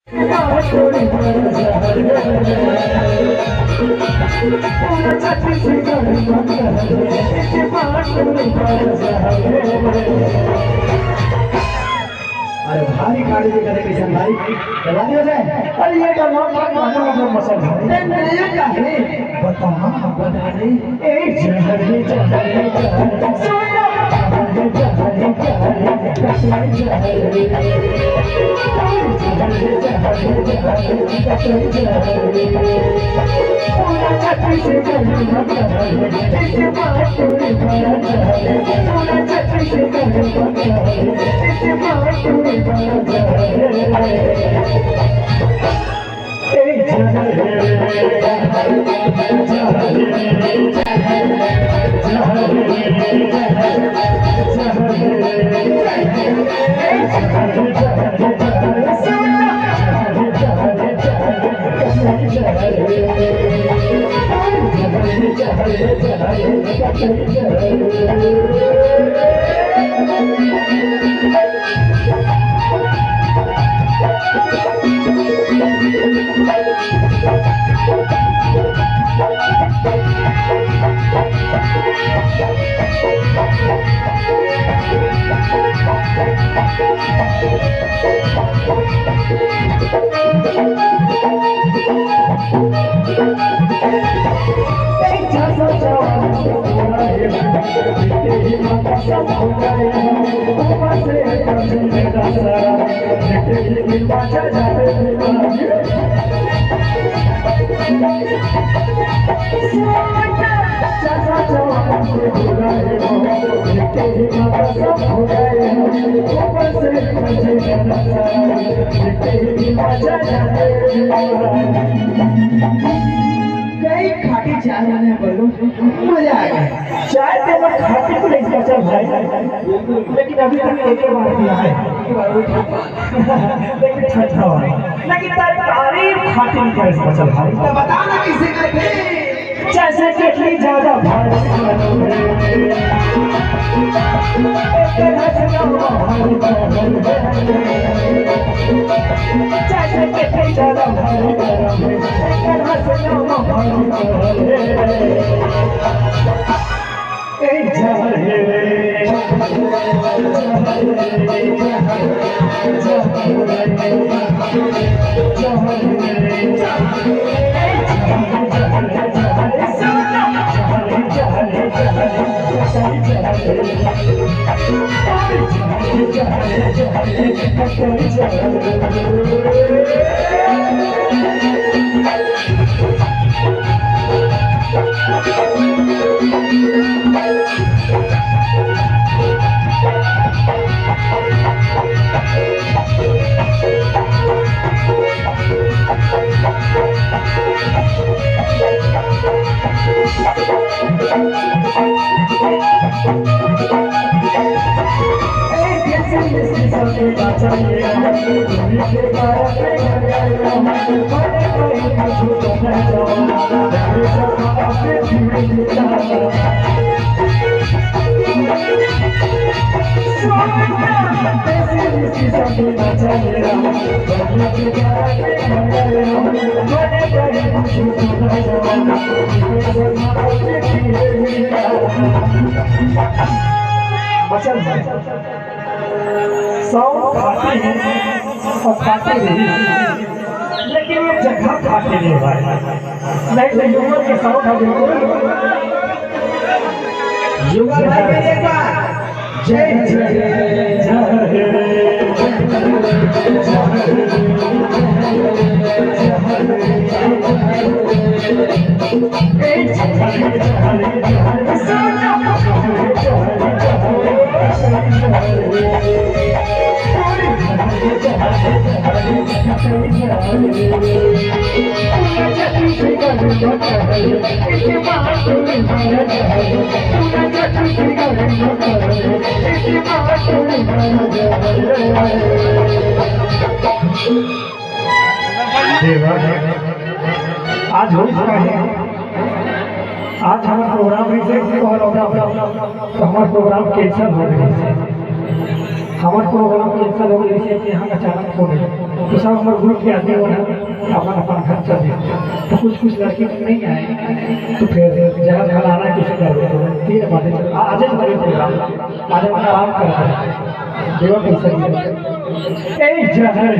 अरे भारी गाड़ी भी करे किसान भाई चलानी हो जाए। अरे ये का नाम मसल है नहीं का है बता दे एक जहर है सोना कई खाटी चाय मैंने बोलो मजा आ गया। चाय तो मैं खाटी को नहीं सोचा भाई, लेकिन अभी तक एक बार दिया है लेकिन छठा बार लेकिन तारीफ खाटी नहीं कर सोचा भाई। तो बता ना किसे करते जैसे कितनी ज्यादा भाई जैसे कितनी ज्यादा भाई खाते हैं और खाते नहीं, लेकिन ये जगह खाते नहीं भाई। नहीं युवा के साउंड है बिल्कुल युवा भाई एक बार जय जय आज हो आज हमारा प्रोग्राम हमारा प्रोग्राम कैंसिल हो गया। हमारे प्रोग्राम कैंसिल हो गई से यहाँ का अचानक हो गया तो सब हमारे ग्रुप के आदमी होना अपन अपन घर चले तो कुछ लड़की नहीं आए तो फिर जहाँ घर आना किसी कर रहे तीन बातें आज हमारे प्रोग्राम आज हम आराम कर रहे हैं देवा कैसे ए जहर